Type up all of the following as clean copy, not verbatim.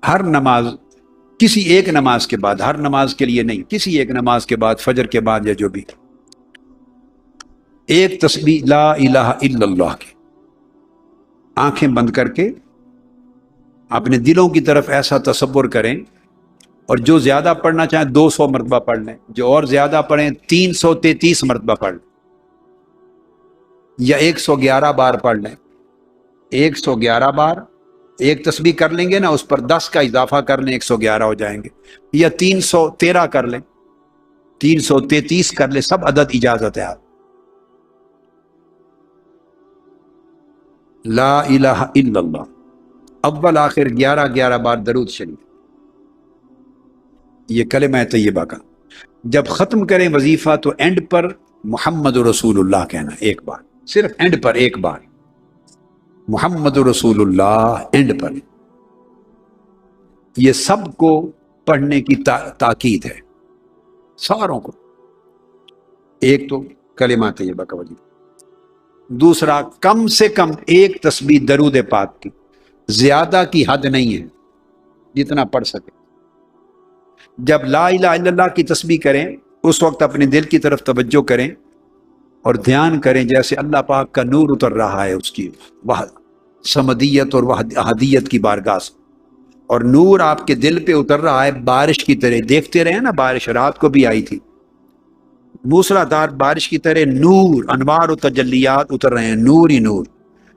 ہر نماز، کسی ایک نماز کے بعد، ہر نماز کے لیے نہیں، کسی ایک نماز کے بعد، فجر کے بعد یا جو بھی، ایک تسبیح لا الہ الا اللہ کی آنکھیں بند کر کے اپنے دلوں کی طرف ایسا تصور کریں، اور جو زیادہ پڑھنا چاہیں 200 مرتبہ پڑھ لیں، جو اور زیادہ پڑھیں 333 مرتبہ پڑھ لیں، یا 111 بار پڑھ لیں۔ 111 بار ایک تسبیح کر لیں گے نا، اس پر 10 کا اضافہ کر لیں، 111 ہو جائیں گے، یا 313 کر لیں، 333 کر لیں، سب عدد اجازت ہے۔ آپ لا الہ الا اللہ اول آخر 11 بار درود شریف، یہ کلمہ طیبہ کا۔ جب ختم کریں وظیفہ تو اینڈ پر محمد رسول اللہ کہنا، ایک بار، صرف اینڈ پر ایک بار محمد رسول اللہ اینڈ پر۔ یہ سب کو پڑھنے کی تاکید ہے، ساروں کو۔ ایک تو کلمہ طیبہ کا وظیفہ، دوسرا کم سے کم ایک تسبیح درود پاک کی، زیادہ کی حد نہیں ہے، جتنا پڑھ سکے۔ جب لا الہ الا اللہ کی تسبیح کریں اس وقت اپنے دل کی طرف توجہ کریں اور دھیان کریں جیسے اللہ پاک کا نور اتر رہا ہے اس کی صمدیت اور احدیت کی بارگاہ سے، اور نور آپ کے دل پہ اتر رہا ہے بارش کی طرح۔ دیکھتے رہے نا، بارش رات کو بھی آئی تھی، موسلادھار بارش کی طرح نور، انوار و تجلیات اتر رہے ہیں، نور ہی نور،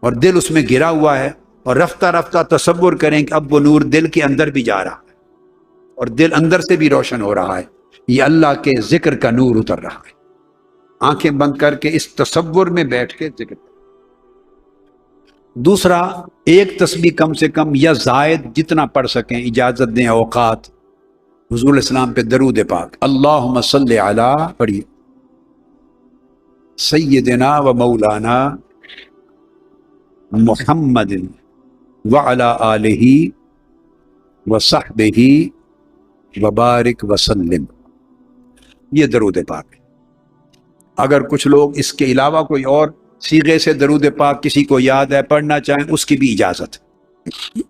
اور دل اس میں گھرا ہوا ہے، اور رفتہ رفتہ تصور کریں کہ اب وہ نور دل کے اندر بھی جا رہا ہے اور دل اندر سے بھی روشن ہو رہا ہے، یہ اللہ کے ذکر کا نور اتر رہا ہے۔ آنکھیں بند کر کے اس تصور میں بیٹھ کے ذکر۔ دوسرا، ایک تسبیح کم سے کم یا زائد جتنا پڑھ سکیں اجازت دیں اوقات، حضور السلام پہ درود پاک، اللہم صلی علی پڑھیے، سیدنا و مولانا محمد وعلی آلہ وصحبہ وبارک وسلم، یہ درود پاک ہے۔ اگر کچھ لوگ اس کے علاوہ کوئی اور صیغے سے درود پاک کسی کو یاد ہے پڑھنا چاہیں، اس کی بھی اجازت ہے۔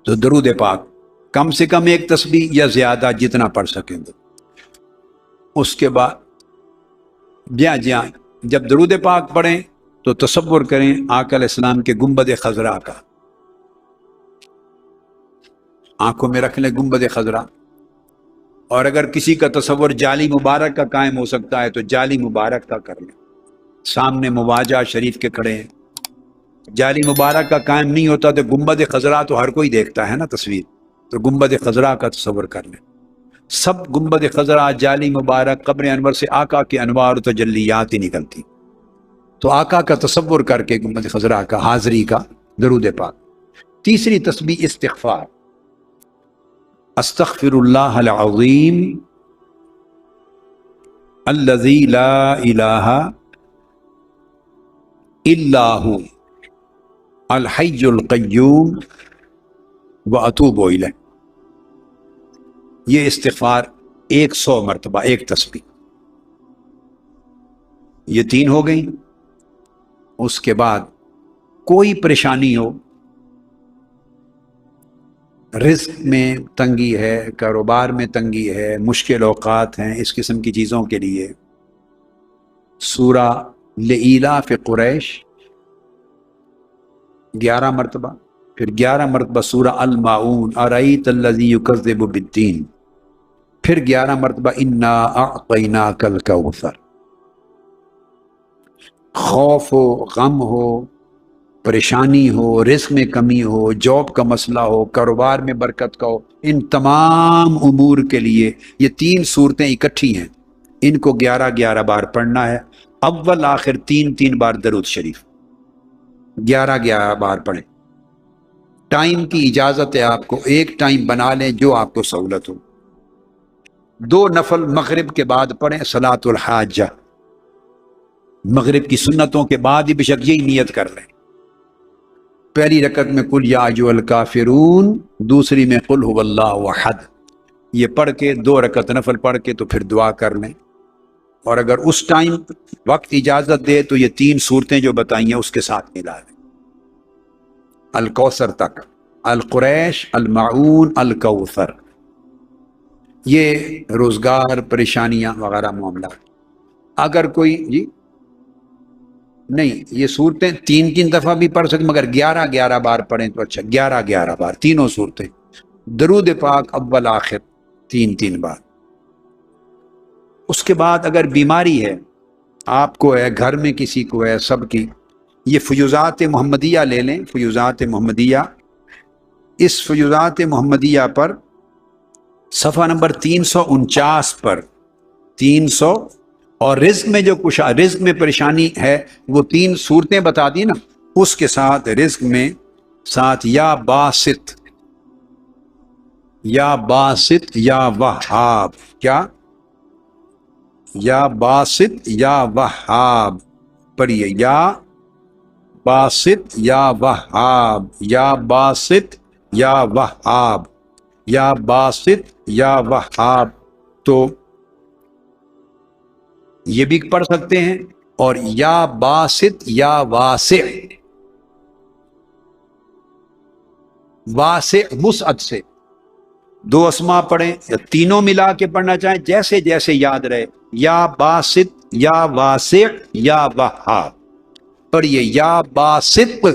تو درود پاک کم سے کم ایک تسبیح یا زیادہ جتنا پڑھ سکیں گے۔ اس کے بعد جب درود پاک پڑھیں تو تصور کریں آقا علیہ السلام کے گنبد خضرا کا، آنکھوں میں رکھ لیں گنبد خضرا، اور اگر کسی کا تصور جالی مبارک کا قائم ہو سکتا ہے تو جالی مبارک کا کر لیں، سامنے مواجہ شریف کے کھڑے ہیں۔ جالی مبارک کا قائم نہیں ہوتا تو گنبد خضرا تو ہر کوئی دیکھتا ہے نا تصویر، تو گنبد خضرا کا تصور کر لیں۔ سب گنبد خضرا، جالی مبارک، قبر انور سے آقا کے انوار و تجلیات ہی نکلتی، تو آقا کا تصور کر کے گنبد خضرا کا حاضری کا درود پاک۔ تیسری تسبیح استغفار، استغفر اللہ العظیم الذی لا الہ الا ہو الحی القیوم واتوب الیہ، یہ استغفار 100 مرتبہ ایک تسبیح، یہ 3 ہو گئی۔ اس کے بعد کوئی پریشانی ہو، رزق میں تنگی ہے، کاروبار میں تنگی ہے، مشکل اوقات ہیں، اس قسم کی چیزوں کے لیے سورہ لإلاف قریش 11 مرتبہ، پھر 11 مرتبہ سورہ الماعون ارأیت الذی یکذب بالدین، پھر 11 مرتبہ انا اعطیناک الکوثر۔ خوف ہو، غم ہو، پریشانی ہو، رزق میں کمی ہو، جاب کا مسئلہ ہو، کاروبار میں برکت کا ہو، ان تمام امور کے لیے یہ 3 صورتیں اکٹھی ہیں، ان کو 11 بار پڑھنا ہے۔ اول آخر 3 بار درود شریف، 11 بار پڑھیں۔ ٹائم کی اجازت ہے آپ کو، ایک ٹائم بنا لیں جو آپ کو سہولت ہو۔ 2 نفل مغرب کے بعد پڑھیں، صلاۃ الحاجہ، مغرب کی سنتوں کے بعد ہی بشک یہی نیت کر لیں۔ پہلی رکعت میں قل یا ایھا الکافرون، دوسری میں قل ھو اللہ احد، یہ پڑھ کے 2 رکعت نفل پڑھ کے تو پھر دعا کر لیں، اور اگر اس ٹائم وقت اجازت دے تو یہ 3 صورتیں جو بتائی ہیں اس کے ساتھ ملا لیں الکوثر تک۔ القریش، المعون، الکوثر، یہ روزگار، پریشانیاں وغیرہ معاملات۔ اگر کوئی جی نہیں، یہ صورتیں تین تین دفعہ بھی پڑھ سکتے، مگر 11 بار پڑھیں تو اچھا، 11 بار تینوں صورتیں، درود پاک اول آخر 3 بار۔ اس کے بعد اگر بیماری ہے، آپ کو ہے، گھر میں کسی کو ہے، سب کی، یہ فیوزات محمدیہ لے لیں، فیوزات محمدیہ، اس فیوزات محمدیہ پر صفحہ نمبر 349 پر 300، اور رزق میں جو کچھ رزق میں پریشانی ہے وہ 3 صورتیں بتا دی نا، اس کے ساتھ رزق میں ساتھ یا باسط، یا باسط یا وہاب، کیا؟ یا باسط یا وہاب پڑھیے، یا باسط یا وہاب، یا باسط یا وہاب، یا باسط یا وہاب، تو یہ بھی پڑھ سکتے ہیں، اور یا باسط یا واسع، واسع وسعت سے 2 اسما پڑھیں، یا تینوں ملا کے پڑھنا چاہیں، جیسے جیسے یاد رہے، یا باسط یا واسع یا وہاب پڑھیے، یا باسط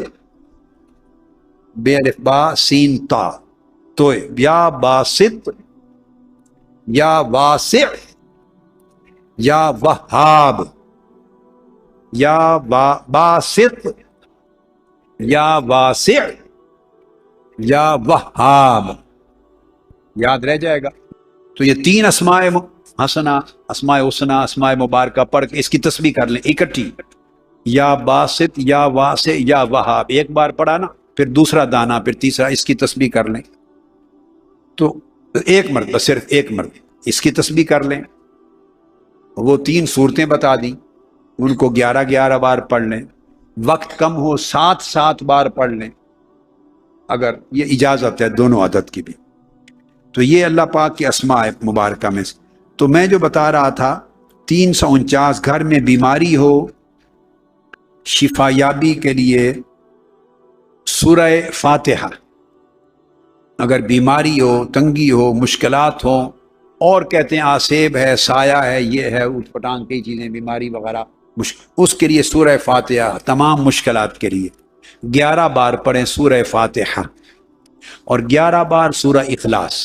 بے الف با سین تا، تو یا باسط یا واسع یا وہاب، یا باسط یا واسع یا وہاب، یاد رہ جائے گا۔ تو یہ 3 اسماء حسنہ، اسماء حسنہ، اسماء مبارکہ پڑھ کے اس کی تسبیح کر لیں اکٹھی، یا باسط یا واسع یا وہاب، ایک بار پڑھا نا، پھر دوسرا دانا، پھر تیسرا، اس کی تسبیح کر لیں، تو ایک مرتبہ، صرف ایک مرتبہ اس کی تسبیح کر لیں۔ وہ 3 صورتیں بتا دیں، ان کو 11 بار پڑھ لیں، وقت کم ہو 7 بار پڑھ لیں، اگر یہ اجازت ہے دونوں عدد کی بھی۔ تو یہ اللہ پاک کی اسماء مبارکہ میں سے۔ تو میں جو بتا رہا تھا 349، گھر میں بیماری ہو، شفا یابی کے لیے سورہ فاتحہ، اگر بیماری ہو، تنگی ہو، مشکلات ہوں، اور کہتے ہیں آسیب ہے، سایہ ہے، یہ ہے، اٹھ پٹانگ کی چیزیں، بیماری وغیرہ، اس کے لیے سورہ فاتحہ، تمام مشکلات کے لیے 11 بار پڑھیں سورہ فاتحہ، اور 11 بار سورہ اخلاص۔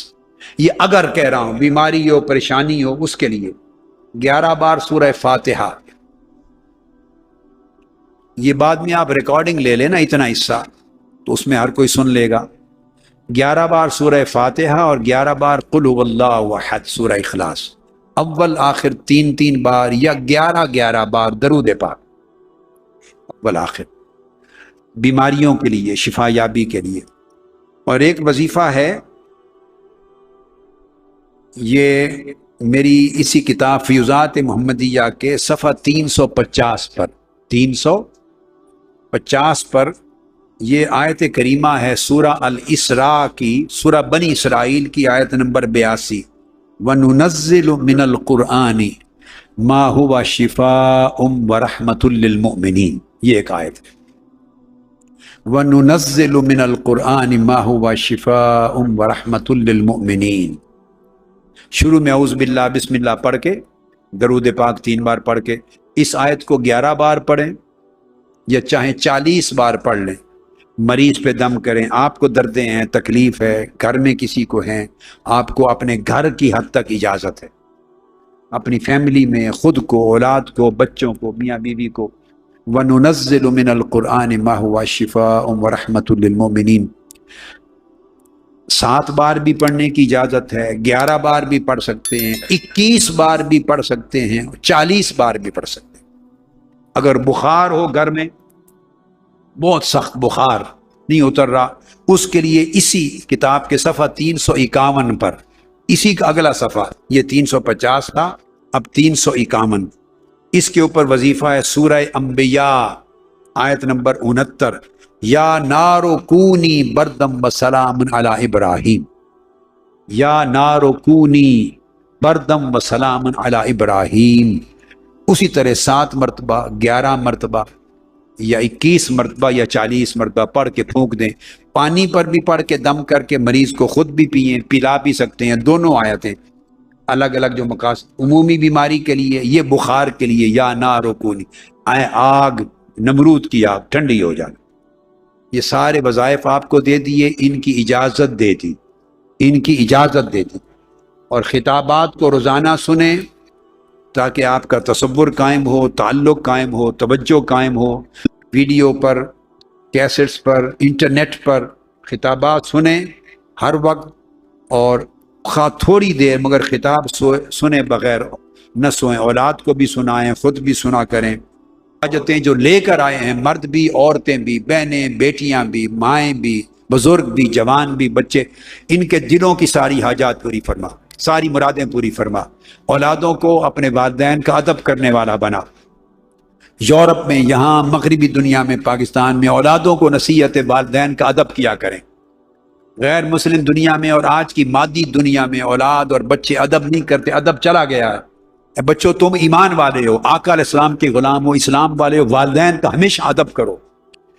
یہ اگر کہہ رہا ہوں بیماری ہو، پریشانی ہو، اس کے لیے 11 بار سورہ فاتحہ۔ یہ بعد میں آپ ریکارڈنگ لے لینا اتنا حصہ، تو اس میں ہر کوئی سن لے گا۔ 11 بار سورہ فاتحہ، اور 11 بار قل هو اللہ احد سورہ اخلاص، اول آخر 3 بار، یا 11 بار درود پاک اول آخر، بیماریوں کے لیے، شفا یابی کے لیے۔ اور ایک وظیفہ ہے، یہ میری اسی کتاب فیوزات محمدیہ کے صفحہ 350 پر، 350 پر یہ آیت کریمہ ہے سورہ الاسراء کی، سورہ بنی اسرائیل کی آیت نمبر 82، وَنُنَزِّلُ مِنَ الْقُرْآنِ مَا هُوَ شِفَاءٌ وَرَحْمَةٌ لِّلْمُؤْمِنِينَ، یہ ایک آیت ہے، وَنُنَزِّلُ مِنَ الْقُرْآنِ مَا هُوَ شِفَاءٌ وَرَحْمَةٌ لِّلْمُؤْمِنِينَ۔ شروع میں اعوذ باللہ بسم اللہ پڑھ کے، درود پاک 3 بار پڑھ کے، اس آیت کو 11 بار پڑھیں، یا چاہیں 40 بار پڑھ لیں، مریض پہ دم کریں، آپ کو دردیں ہیں، تکلیف ہے، گھر میں کسی کو ہیں، آپ کو اپنے گھر کی حد تک اجازت ہے، اپنی فیملی میں، خود کو، اولاد کو، بچوں کو، میاں بیوی کو۔ وَنُنَزِّلُ مِنَ الْقُرْآنِ مَا هُوَ شِفَاءٌ وَرَحْمَةٌ لِّلْمُؤْمِنِينَ، 7 بار بھی پڑھنے کی اجازت ہے، 11 بار بھی پڑھ سکتے ہیں، 21 بار بھی پڑھ سکتے ہیں، 40 بار بھی پڑھ سکتے ہیں۔ اگر بخار ہو گھر میں، بہت سخت بخار نہیں اتر رہا، اس کے لیے اسی کتاب کے صفحہ 351 پر، اسی کا اگلا صفحہ، یہ 350 تھا، اب 351، اس کے اوپر وظیفہ ہے سورہ انبیاء آیت نمبر 69، یا نار کونی بردم وسلام علی ابراہیم، یا نار کونی بردم وسلام علی ابراہیم، اسی طرح 7 مرتبہ، 11 مرتبہ، یا 21 مرتبہ، یا 40 مرتبہ پڑھ کے پھونک دیں، پانی پر بھی پڑھ کے دم کر کے مریض کو خود بھی پئیں، پلا بھی سکتے ہیں، دونوں آیتیں الگ الگ جو مقاصد، عمومی بیماری کے لیے، یہ بخار کے لیے، یا نار کونی، آئے آگ، نمرود کی آگ ٹھنڈی ہو جانا، یہ سارے وظائف آپ کو دے دیے، ان کی اجازت دے دی، ان کی اجازت دے دی، اور خطابات کو روزانہ سنیں تاکہ آپ کا تصور قائم ہو، تعلق قائم ہو، توجہ قائم ہو، ویڈیو پر، کیسٹس پر، انٹرنیٹ پر خطابات سنیں ہر وقت، اور خواہ تھوڑی دیر مگر خطاب سنے بغیر نہ سوئیں، اولاد کو بھی سنائیں، خود بھی سنا کریں۔ حاجتیں جو لے کر آئے ہیں، مرد بھی، عورتیں بھی، بہنیں، بیٹیاں بھی، مائیں بھی، بزرگ بھی، جوان بھی، بچے، ان کے دلوں کی ساری حاجات پوری فرما، ساری مرادیں پوری فرما، اولادوں کو اپنے والدین کا ادب کرنے والا بنا۔ یورپ میں، یہاں مغربی دنیا میں، پاکستان میں اولادوں کو نصیحت والدین کا ادب کیا کریں۔ غیر مسلم دنیا میں اور آج کی مادی دنیا میں اولاد اور بچے ادب نہیں کرتے، ادب چلا گیا ہے۔ اے بچوں، تم ایمان والے ہو، آقا علیہ السلام کے غلام ہو، اسلام والے ہو، والدین کا ہمیشہ ادب کرو۔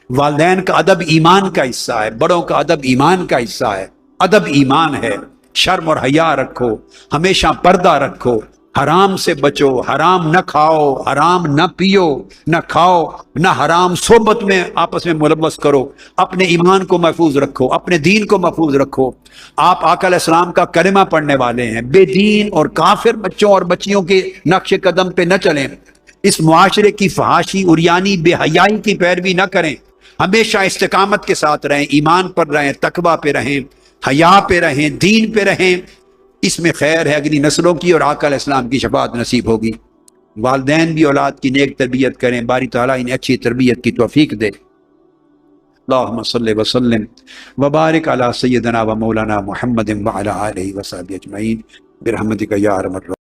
والدین کا ادب ایمان کا حصہ ہے، بڑوں کا ادب ایمان کا حصہ ہے، ادب ایمان ہے۔ شرم اور حیا رکھو، ہمیشہ پردہ رکھو، حرام سے بچو، حرام نہ کھاؤ، حرام نہ پیو، نہ کھاؤ، نہ حرام صحبت میں آپس میں ملوث کرو، اپنے ایمان کو محفوظ رکھو، اپنے دین کو محفوظ رکھو۔ آپ آقا علیہ السلام کا کلمہ پڑھنے والے ہیں، بے دین اور کافر بچوں اور بچیوں کے نقش قدم پہ نہ چلیں، اس معاشرے کی فحاشی، عریانی، بے حیائی کی پیروی نہ کریں، ہمیشہ استقامت کے ساتھ رہیں، ایمان پر رہیں، تقوی پہ رہیں، حیا پہ رہیں، دین پہ رہیں، اس میں خیر ہے، اگلی نسلوں کی اور آقا علیہ السلام کی شفاعت نصیب ہوگی۔ والدین بھی اولاد کی نیک تربیت کریں، باری تعالیٰ انہیں اچھی تربیت کی توفیق دے۔ اللہم صلی وسلم وبارک علی سیدنا و مولانا محمد وعلی آلہ وصحبہ اجمعین برحمتک یا ارحم الراحمین۔